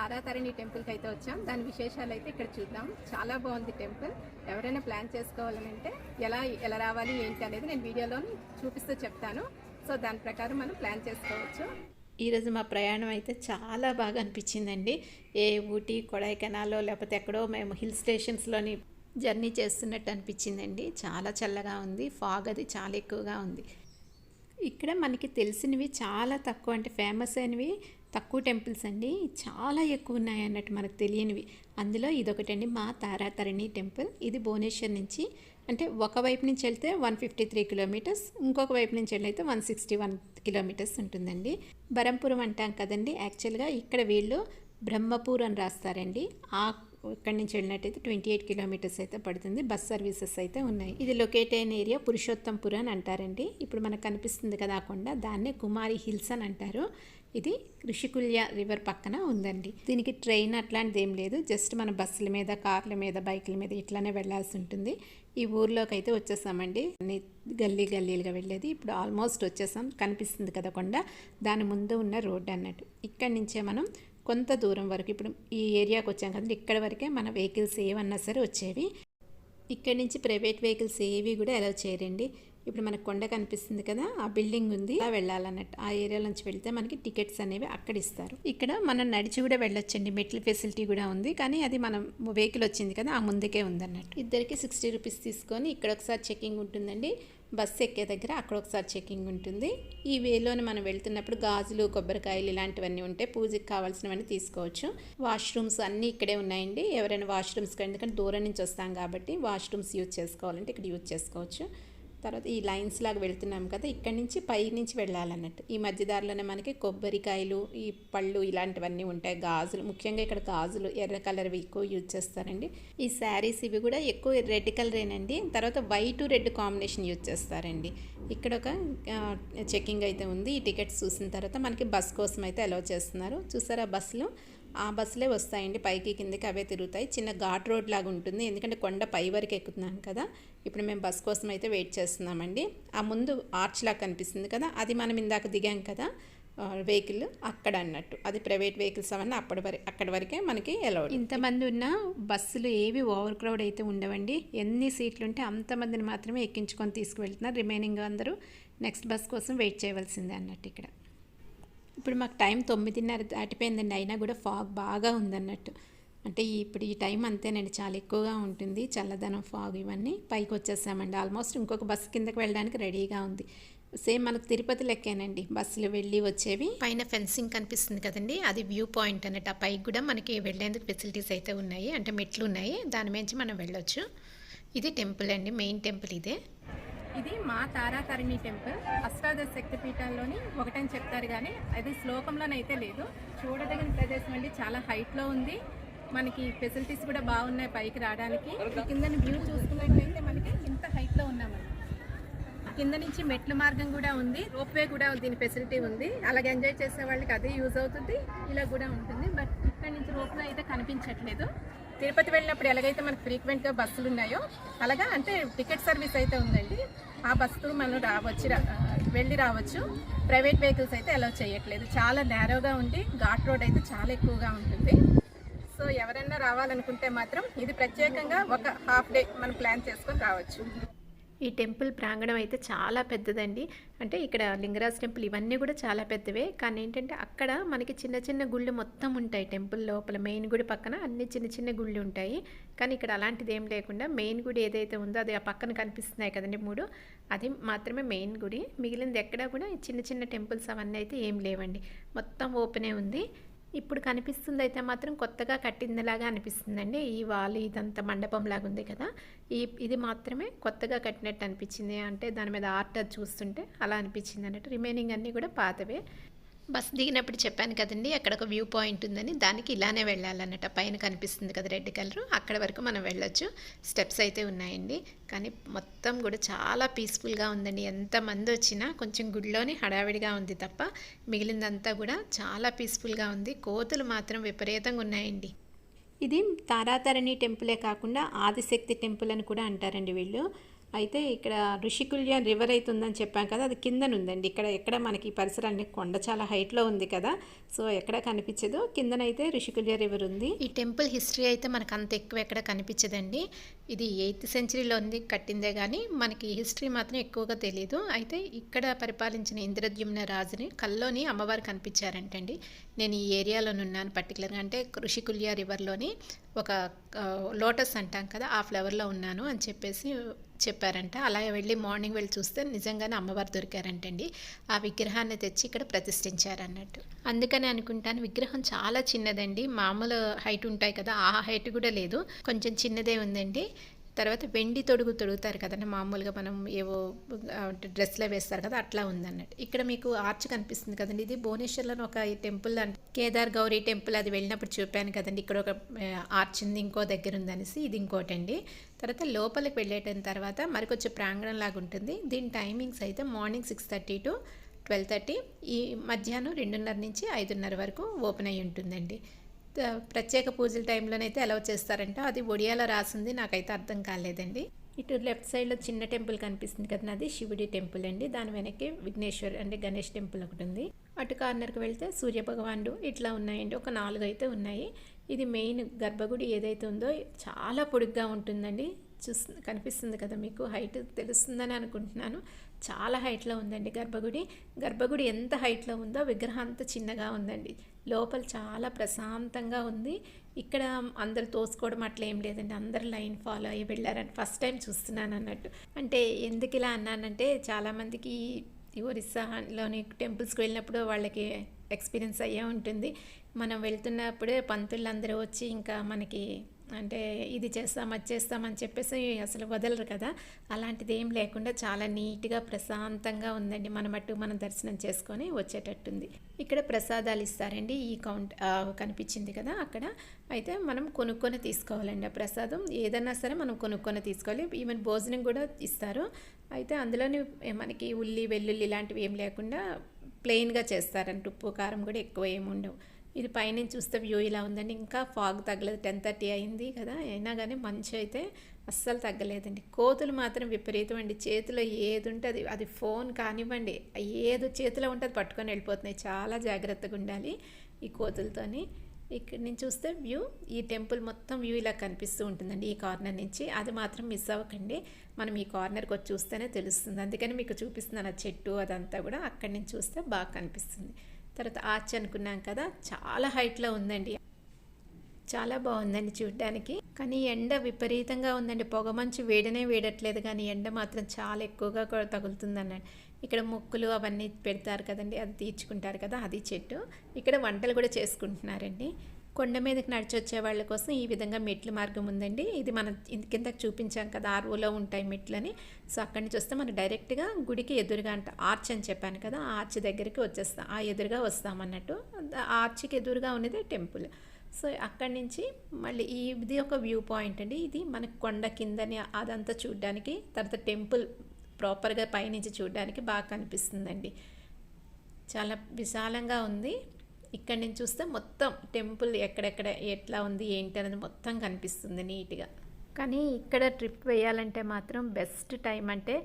తారాతారిణి టెంపుల్కి అయితే వచ్చాం. దాని విశేషాలు అయితే ఇక్కడ చూద్దాం. చాలా బాగుంది టెంపుల్. ఎవరైనా ప్లాన్ చేసుకోవాలంటే ఎలా రావాలి ఏంటి అనేది నేను వీడియోలో చూపిస్తూ చెప్తాను. సో దాని ప్రకారం మనం ప్లాన్ చేసుకోవచ్చు. ఈరోజు మా ప్రయాణం అయితే చాలా బాగా అనిపించిందండి. ఊటీ, కొడైకెనాల్లో లేకపోతే ఎక్కడో మేము హిల్ స్టేషన్స్లోని జర్నీ చేస్తున్నట్టు అనిపించిందండి. చాలా చల్లగా ఉంది, ఫాగ్ అది చాలా ఎక్కువగా ఉంది. ఇక్కడ మనకి తెలిసినవి చాలా తక్కువ, అంటే ఫేమస్ అయినవి తక్కువ టెంపుల్స్ అండి, చాలా ఎక్కువ ఉన్నాయి అన్నట్టు మనకు తెలియనివి. అందులో ఇదొకటండి, మా తారాతారిణి టెంపుల్. ఇది భువనేశ్వర్ నుంచి, అంటే ఒకవైపు నుంచి వెళ్తే 153 కిలోమీటర్స్, ఇంకొక వైపు నుంచి వెళ్తే 161 కిలోమీటర్స్ ఉంటుందండి. బరంపురం అంటాం కదండి, యాక్చువల్గా ఇక్కడ వీళ్ళు బ్రహ్మపూర్ అని రాస్తారండి. ఇక్కడి నుంచి వెళ్ళినట్టయితే 28 కిలోమీటర్స్ అయితే పడుతుంది. బస్ సర్వీసెస్ అయితే ఉన్నాయి. ఇది లొకేట్ అయిన ఏరియా పురుషోత్తంపురం అని అంటారండి. ఇప్పుడు మనకు కనిపిస్తుంది కదా ఆ కొండ, దాన్నే కుమారి హిల్స్ అని అంటారు. ఇది ఋషికుల్య రివర్ పక్కన ఉందండి. దీనికి ట్రైన్ అట్లాంటిది ఏం లేదు, జస్ట్ మన బస్సుల మీద, కార్ల మీద, బైకుల మీద ఇట్లానే వెళ్ళాల్సి ఉంటుంది. ఈ ఊర్లోకి అయితే వచ్చేసామండి. గల్లీలుగా వెళ్ళేది. ఇప్పుడు ఆల్మోస్ట్ వచ్చేసాం. కనిపిస్తుంది కదా కొండ, దాని ముందు ఉన్న రోడ్డు అన్నట్టు. ఇక్కడి నుంచే మనం కొంత దూరం వరకు, ఇప్పుడు ఈ ఏరియాకి వచ్చాం కదండి, ఇక్కడ వరకే మన వెహికల్స్ ఏమన్నా సరే వచ్చేవి. ఇక్కడి నుంచి ప్రైవేట్ వెహికల్స్ ఏవి కూడా అలౌ చేయరండి. ఇప్పుడు మనకు కొండ కనిపిస్తుంది కదా, ఆ బిల్డింగ్ ఉంది, అలా వెళ్ళాలన్నట్టు. ఆ ఏరియా నుంచి వెళ్తే మనకి టికెట్స్ అనేవి అక్కడ ఇస్తారు. ఇక్కడ మనం నడిచి కూడా వెళ్ళొచ్చండి, మెట్ల ఫెసిలిటీ కూడా ఉంది. కానీ అది మనం వెహికల్ వచ్చింది కదా, ఆ ముందుకే ఉందన్నట్టు. ఇద్దరికి 60 రూపీస్ తీసుకొని ఇక్కడ ఒకసారి చెకింగ్ ఉంటుందండి. బస్సు ఎక్కే దగ్గర అక్కడ ఒకసారి చెకింగ్ ఉంటుంది. ఈ వేలోని మనం వెళ్తున్నప్పుడు గాజులు, కొబ్బరికాయలు ఇలాంటివన్నీ ఉంటే పూజకి కావాల్సినవన్నీ తీసుకోవచ్చు. వాష్రూమ్స్ అన్నీ ఇక్కడే ఉన్నాయండి. ఎవరైనా వాష్రూమ్స్కి, ఎందుకంటే దూరం నుంచి వస్తాం కాబట్టి వాష్రూమ్స్ యూజ్ చేసుకోవాలంటే ఇక్కడ యూజ్ చేసుకోవచ్చు. తర్వాత ఈ లైన్స్ లాగా వెళ్తున్నాం కదా, ఇక్కడి నుంచి పై నుంచి వెళ్ళాలన్నట్టు. ఈ మధ్యదారిలోనే మనకి కొబ్బరికాయలు, ఈ పళ్ళు ఇలాంటివన్నీ ఉంటాయి. గాజులు, ముఖ్యంగా ఇక్కడ గాజులు ఎర్ర కలర్వి ఎక్కువ యూజ్ చేస్తారండి. ఈ శారీస్ ఇవి కూడా ఎక్కువ రెడ్ కలరేనండి. తర్వాత వైట్, రెడ్ కాంబినేషన్ యూజ్ చేస్తారండి. ఇక్కడ ఒక చెకింగ్ అయితే ఉంది. ఈ టికెట్స్ చూసిన తర్వాత మనకి బస్ కోసం అయితే అలౌ చేస్తున్నారు. చూసారా బస్సులు, ఆ బస్సులే వస్తాయండి, పైకి కిందకి అవే తిరుగుతాయి. చిన్న ఘాట్ రోడ్ లాగా ఉంటుంది, ఎందుకంటే కొండ పై వరకు ఎక్కుతున్నాం కదా. ఇప్పుడు మేము బస్ కోసం అయితే వెయిట్ చేస్తున్నామండి. ఆ ముందు ఆర్చ్ లాగా కనిపిస్తుంది కదా, అది మనం ఇందాక దిగాం కదా వెహికల్, అక్కడ అన్నట్టు. అది ప్రైవేట్ వెహికల్స్ అవన్నీ అక్కడి వరకే మనకి అలౌడ్. ఇంతమంది ఉన్న బస్సులు ఏవి ఓవర్ క్రౌడ్ అయితే ఉండవండి. ఎన్ని సీట్లు ఉంటే అంతమందిని మాత్రమే ఎక్కించుకొని తీసుకువెళ్తున్నారు. రిమైనింగ్ అందరూ నెక్స్ట్ బస్ కోసం వెయిట్ చేయవలసిందే అన్నట్టు. ఇక్కడ ఇప్పుడు మాకు టైం 9:30 దాటిపోయిందండి, అయినా కూడా ఫాగ్ బాగా ఉందన్నట్టు. అంటే ఇప్పుడు ఈ టైం అంతేనండి, చాలా ఎక్కువగా ఉంటుంది చల్లదనం, ఫాగ్ ఇవన్నీ. పైకి వచ్చేసామండి. ఆల్మోస్ట్ ఇంకొక బస్సు కిందకి వెళ్ళడానికి రెడీగా ఉంది. సేమ్ మనకు తిరుపతి లెక్కేనండి, బస్సులు వెళ్ళి వచ్చేవి. పైన ఫెన్సింగ్ కనిపిస్తుంది కదండి, అది వ్యూ పాయింట్ అన్నట్టు. ఆ పైకి కూడా మనకి వెళ్ళేందుకు ఫెసిలిటీస్ అయితే ఉన్నాయి, అంటే మెట్లు ఉన్నాయి, దాని మించి మనం వెళ్ళొచ్చు. ఇది టెంపుల్ అండి, మెయిన్ టెంపుల్ ఇదే. ఇది మా తారాతారిణి టెంపుల్. అష్టాదశ శక్తిపీఠాల్లోని ఒకటని చెప్తారు, కానీ అది శ్లోకంలోనైతే లేదు. చూడదగిన ప్రదేశం అండి, చాలా హైట్లో ఉంది. మనకి ఫెసిలిటీస్ కూడా బాగున్నాయి పైకి రావడానికి. కింద వ్యూ చూసుకున్నట్లయితే మనకి ఇంత హైట్లో ఉన్నామండి. కింద నుంచి మెట్ల మార్గం కూడా ఉంది, రోప్వే కూడా దీని ఫెసిలిటీ ఉంది. అలాగే ఎంజాయ్ చేసే వాళ్ళకి అదే యూజ్ అవుతుంది, ఇలా కూడా ఉంటుంది. బట్ ఇక్కడ నుంచి రోప్వే అయితే కనిపించట్లేదు. తిరుపతి వెళ్ళినప్పుడు ఎలాగైతే మనకు ఫ్రీక్వెంట్గా బస్సులు ఉన్నాయో అలాగా, అంటే టికెట్ సర్వీస్ అయితే ఉందండి. ఆ బస్సు మనం వెళ్ళి రావచ్చు. ప్రైవేట్ వెహికల్స్ అయితే అలౌ చేయట్లేదు. చాలా నేరోగా ఉండి ఘాట్ రోడ్ అయితే చాలా ఎక్కువగా ఉంటుంది. సో ఎవరైనా రావాలనుకుంటే మాత్రం ఇది ప్రత్యేకంగా ఒక హాఫ్ డే మనం ప్లాన్ చేసుకొని రావచ్చు. ఈ టెంపుల్ ప్రాంగణం అయితే చాలా పెద్దదండి. అంటే ఇక్కడ లింగరాజ్ టెంపుల్ ఇవన్నీ కూడా చాలా పెద్దవే, కానీ ఏంటంటే అక్కడ మనకి చిన్న చిన్న గుళ్ళు మొత్తం ఉంటాయి. టెంపుల్ లోపల మెయిన్ గుడి పక్కన అన్ని చిన్న చిన్న గుళ్ళు ఉంటాయి. కానీ ఇక్కడ అలాంటిది ఏం లేకుండా మెయిన్ గుడి ఏదైతే ఉందో అది ఆ పక్కన కనిపిస్తున్నాయి కదండి 3, అది మాత్రమే మెయిన్ గుడి. మిగిలింది ఎక్కడా కూడా చిన్న చిన్న టెంపుల్స్ అవన్నీ అయితే ఏం లేవండి, మొత్తం ఓపెనే ఉంది. ఇప్పుడు కనిపిస్తుంది అయితే మాత్రం కొత్తగా కట్టిందిలాగా అనిపిస్తుందండి. ఈ వాల్ ఇదంతా మండపం లాగా ఉంది కదా, ఇది మాత్రమే కొత్తగా కట్టినట్టు అనిపించింది. అంటే దాని మీద ఆర్ట్ అది చూస్తుంటే అలా అనిపించింది అన్నట్టు. రిమైనింగ్ అన్నీ కూడా పాతవే. బస్ దిగినప్పుడు చెప్పాను కదండి, అక్కడ ఒక వ్యూ పాయింట్ ఉందని, దానికి ఇలానే వెళ్ళాలన్నట్టు. పైన కనిపిస్తుంది కదా రెడ్ కలర్, అక్కడ వరకు మనం వెళ్ళొచ్చు. స్టెప్స్ అయితే ఉన్నాయండి, కానీ మొత్తం కూడా చాలా పీస్ఫుల్గా ఉందండి. ఎంతమంది వచ్చినా కొంచెం గుడిలోని హడావిడిగా ఉంది తప్ప మిగిలిందంతా కూడా చాలా పీస్ఫుల్గా ఉంది. కోతులు మాత్రం విపరీతంగా ఉన్నాయండి. ఇది తారాతారిణి టెంపులే కాకుండా ఆదిశక్తి టెంపుల్ అని కూడా అంటారండి వీళ్ళు. అయితే ఇక్కడ ఋషికుల్య రివర్ అయితే ఉందని చెప్పాం కదా, అది కిందన ఉందండి. ఎక్కడ మనకి పరిసరాన్ని కొండ చాలా హైట్లో ఉంది కదా, సో ఎక్కడ కనిపించదు. కిందనైతే ఋషికుల్య రివర్ ఉంది. ఈ టెంపుల్ హిస్టరీ అయితే మనకు అంత ఎక్కువ ఎక్కడ కనిపించదండి. ఇది 8th సెంచరీలో ఉంది కట్టిందే కానీ మనకి హిస్టరీ మాత్రం ఎక్కువగా తెలియదు. అయితే ఇక్కడ పరిపాలించిన ఇంద్రద్యుమ్న రాజుని కల్లోని అమ్మవారు కనిపించారంటండి. నేను ఈ ఏరియాలోనే ఉన్నాను పర్టికులర్గా, అంటే ఋషికుల్య రివర్లోని ఒక లోటస్ అంటాం కదా, ఆ ఫ్లవర్లో ఉన్నాను అని చెప్పేసి చెప్పారంట. అలా వెళ్ళి మార్నింగ్ వెళ్ళి చూస్తే నిజంగానే అమ్మవారు దొరికారంటండి. ఆ విగ్రహాన్ని తెచ్చి ఇక్కడ ప్రతిష్ఠించారన్నట్టు. అందుకని అనుకుంటాను విగ్రహం చాలా చిన్నదండి. మామూలు హైట్ ఉంటాయి కదా, ఆ హైట్ కూడా లేదు, కొంచెం చిన్నదే ఉందండి. తర్వాత వెండి తొడుగుతారు కదండి, మామూలుగా మనం ఏవో డ్రెస్లో వేస్తారు కదా, అట్లా ఉందన్నట్టు. ఇక్కడ మీకు ఆర్చ్ కనిపిస్తుంది కదండి, ఇది భువనేశ్వర్లోని ఒక టెంపుల్ కేదార్ గౌరీ టెంపుల్, అది వెళ్ళినప్పుడు చూపాను కదండి. ఇక్కడ ఒక ఆర్చ్ ఉంది, ఇంకో దగ్గర ఉందనేసి, ఇది ఇంకోటండి. తర్వాత లోపలికి వెళ్ళేట తర్వాత మరి కొంచెం ప్రాంగణం లాగా ఉంటుంది. దీని టైమింగ్స్ అయితే మార్నింగ్ 6:30 to 12:30, ఈ మధ్యాహ్నం 2:30 నుంచి 5:30 వరకు ఓపెన్ అయి ఉంటుందండి. ప్రత్యేక పూజల టైంలోనైతే ఎలా చేస్తారంటే అది ఒడియాలో రాసింది, నాకైతే అర్థం కాలేదండి. ఇటు లెఫ్ట్ సైడ్లో చిన్న టెంపుల్ కనిపిస్తుంది కదా, అది శివుడి టెంపుల్ అండి. దాని వెనక్కి విఘ్నేశ్వర్ అంటే గణేష్ టెంపుల్ ఒకటి ఉంది. అటు కార్నర్కి వెళ్తే సూర్యభగవానుడు ఇట్లా ఉన్నాయండి, ఒక 4 అయితే ఉన్నాయి. ఇది మెయిన్ గర్భగుడి ఏదైతే ఉందో చాలా పొడుగ్గా ఉంటుందండి. కనిపిస్తుంది కదా మీకు, హైట్ తెలుస్తుందని అనుకుంటున్నాను. చాలా హైట్లో ఉందండి గర్భగుడి ఎంత హైట్లో ఉందో విగ్రహం అంత చిన్నగా ఉందండి. లోపల చాలా ప్రశాంతంగా ఉంది. ఇక్కడ అందరు తోసుకోవడం అట్లా ఏం లేదండి, అందరు లైన్ ఫాలో అయ్యి వెళ్ళారని ఫస్ట్ టైం చూస్తున్నాను అన్నట్టు. అంటే ఎందుకు ఇలా అన్నానంటే చాలామందికి ఈ ఒరిస్సాలోని టెంపుల్స్కి వెళ్ళినప్పుడు వాళ్ళకి ఎక్స్పీరియన్స్ అయ్యే ఉంటుంది. మనం వెళ్తున్నప్పుడే పంతులు అందరూ వచ్చి ఇంకా మనకి అంటే ఇది చేస్తాం అది చేస్తామని చెప్పేసి అసలు వదలరు కదా, అలాంటిది ఏం లేకుండా చాలా నీట్గా ప్రశాంతంగా ఉందండి. మనం దర్శనం చేసుకొని వచ్చేటట్టుంది. ఇక్కడ ప్రసాదాలు ఇస్తారండి, ఈ కనిపించింది కదా అక్కడ. అయితే మనం కొనుక్కొని తీసుకోవాలండి ఆ ప్రసాదం, ఏదన్నా సరే మనం కొనుక్కొని తీసుకోవాలి. ఈవెన్ భోజనం కూడా ఇస్తారు. అయితే అందులోని మనకి ఉల్లి వెల్లుల్లి ఇలాంటివి ఏం లేకుండా ప్లెయిన్గా చేస్తారంట. ఉప్పు కారం కూడా ఎక్కువ ఏమి ఉండవు. ఇది పైనుంచి చూస్తే వ్యూ ఇలా ఉందండి. ఇంకా ఫాగ్ తగ్గలేదు, 10:30 అయింది కదా, అయినా కానీ మంచు అయితే అస్సలు తగ్గలేదండి. కోతులు మాత్రం విపరీతం అండి. చేతిలో ఏది ఉంటుంది, అది ఫోన్ కానివ్వండి, ఏది చేతిలో ఉంటే అది పట్టుకొని వెళ్ళిపోతున్నాయి. చాలా జాగ్రత్తగా ఉండాలి ఈ కోతులతోని. ఇక్కడ నుంచి చూస్తే వ్యూ, ఈ టెంపుల్ మొత్తం వ్యూ ఇలా కనిపిస్తూ ఉంటుందండి ఈ కార్నర్ నుంచి. అది మాత్రం మిస్ అవ్వకండి, మనం ఈ కార్నర్కి వచ్చి చూస్తేనే తెలుస్తుంది. అందుకని మీకు చూపిస్తున్నాను ఆ చెట్టు అదంతా కూడా, అక్కడి నుంచి చూస్తే బాగా కనిపిస్తుంది. తర్వాత ఆర్చ్ అనుకున్నాం కదా, చాలా హైట్లో ఉందండి, చాలా బాగుందండి చూడడానికి. కానీ ఎండ విపరీతంగా ఉందండి, పొగమంచు వేడట్లేదు, కానీ ఎండ మాత్రం చాలా ఎక్కువగా కూడా తగులుతుంది అన్నట్టు. ఇక్కడ మొక్కులు అవన్నీ పెడతారు కదండి, అది తీర్చుకుంటారు కదా, అది చెట్టు. ఇక్కడ వంటలు కూడా చేసుకుంటున్నారండి. కొండ మీదకి నడిచి వచ్చే వాళ్ళ కోసం ఈ విధంగా మెట్ల మార్గం ఉందండి. ఇది మనం కిందకి చూపించాం కదా, ఆర్వోలో ఉంటాయి మెట్లని. సో అక్కడి నుంచి వస్తే మనం డైరెక్ట్గా గుడికి ఎదురుగా ఆర్చ్ అని చెప్పాను కదా, ఆ ఆర్చ్ దగ్గరికి వచ్చేస్తాం, ఆ ఎదురుగా వస్తామన్నట్టు. ఆ ఆర్చ్కి ఎదురుగా ఉన్నది టెంపుల్. సో అక్కడి నుంచి మళ్ళీ ఇది ఒక వ్యూ పాయింట్ అండి. ఇది మనకు కొండ కిందని అదంతా చూడడానికి, తర్వాత టెంపుల్ ప్రాపర్గా పైనుంచి చూడడానికి బాగా కనిపిస్తుందండి. చాలా విశాలంగా ఉంది. ఇక్కడి నుంచి చూస్తే మొత్తం టెంపుల్ ఎక్కడెక్కడ ఎట్లా ఉంది ఏంటి అనేది మొత్తం కనిపిస్తుంది నీట్గా. కానీ ఇక్కడ ట్రిప్ వేయాలంటే మాత్రం బెస్ట్ టైం అంటే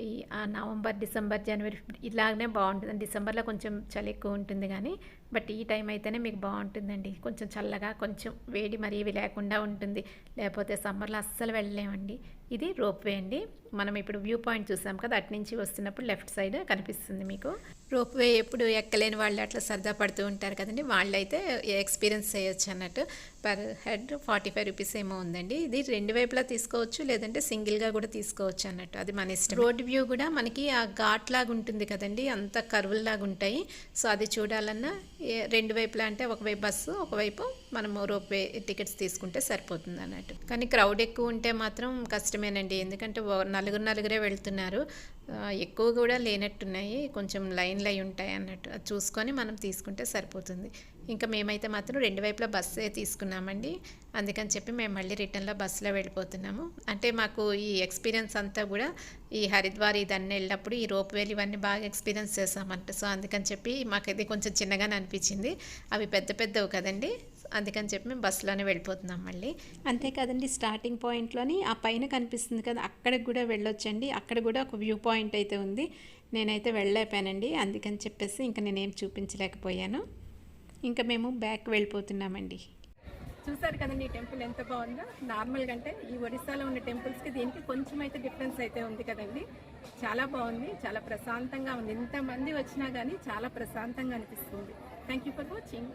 ఈ నవంబర్, డిసెంబర్, జనవరి ఇలాగనే బాగుంటుంది. డిసెంబర్లో కొంచెం చలి ఎక్కువ ఉంటుంది కానీ, బట్ ఈ టైం అయితేనే మీకు బాగుంటుందండి. కొంచెం చల్లగా, కొంచెం వేడి మరీ ఇవి లేకుండా ఉంటుంది. లేకపోతే సమ్మర్లో అస్సలు వెళ్ళలేమండి. ఇది రోప్వే అండి. మనం ఇప్పుడు వ్యూ పాయింట్ చూసాం కదా, అటు నుంచి వస్తున్నప్పుడు లెఫ్ట్ సైడ్ కనిపిస్తుంది మీకు. రోప్వే ఎప్పుడు ఎక్కలేని వాళ్ళు అట్లా సరదా పడుతూ ఉంటారు కదండి, వాళ్ళైతే ఎక్స్పీరియన్స్ చేయొచ్చు అన్నట్టు. పర్ హెడ్ 45 రూపీస్ ఏమో ఉందండి. ఇది 2 వైపులా తీసుకోవచ్చు, లేదంటే సింగిల్గా కూడా తీసుకోవచ్చు అన్నట్టు, అది మన ఇష్టం. రోడ్ వ్యూ కూడా మనకి ఆ ఘాట్ లాగా ఉంటుంది కదండి, అంత కర్వుల్లాగా ఉంటాయి. సో అది చూడాలన్నా 2 వైపులా అంటే ఒకవైపు బస్సు, ఒకవైపు మనము రోప్వే టికెట్స్ తీసుకుంటే సరిపోతుంది అన్నట్టు. కానీ క్రౌడ్ ఎక్కువ ఉంటే మాత్రం కష్టమేనండి, ఎందుకంటే నలుగురే వెళ్తున్నారు. ఎక్కువ కూడా లేనట్టున్నాయి, కొంచెం లైన్లు అయి ఉంటాయి అన్నట్టు. అది చూసుకొని మనం తీసుకుంటే సరిపోతుంది. ఇంకా మేమైతే మాత్రం 2 వైపులా బస్సే తీసుకున్నామండి. అందుకని చెప్పి మేము మళ్ళీ రిటర్న్లో బస్సులో వెళ్ళిపోతున్నాము. అంటే మాకు ఈ ఎక్స్పీరియన్స్ అంతా కూడా ఈ హరిద్వార్ ఇదన్నీ వెళ్ళినప్పుడు ఈ రోప్వేలు ఇవన్నీ బాగా ఎక్స్పీరియన్స్ చేసామంట. సో అందుకని చెప్పి మాకు ఇది కొంచెం చిన్నగానే అనిపించింది. అవి పెద్దవి కదండి, అందుకని చెప్పి మేము బస్సులోనే వెళ్ళిపోతున్నాం మళ్ళీ. అంతేకాదండి, స్టార్టింగ్ పాయింట్లోని ఆ పైన కనిపిస్తుంది కదా, అక్కడికి కూడా వెళ్ళొచ్చండి. అక్కడ కూడా ఒక వ్యూ పాయింట్ అయితే ఉంది. నేనైతే వెళ్ళలేపానండి, అందుకని చెప్పేసి ఇంకా నేనేం చూపించలేకపోయాను. ఇంకా మేము బ్యాక్ వెళ్ళిపోతున్నామండి. చూసారు కదండి ఈ టెంపుల్ ఎంత బాగుందో. నార్మల్గా అంటే ఈ ఒడిస్సాలో ఉన్న టెంపుల్స్కి దీనికి కొంచెం అయితే డిఫరెన్స్ అయితే ఉంది కదండి. చాలా బాగుంది, చాలా ప్రశాంతంగా ఉంది. ఎంతమంది వచ్చినా కానీ చాలా ప్రశాంతంగా అనిపిస్తుంది. Thank you for watching.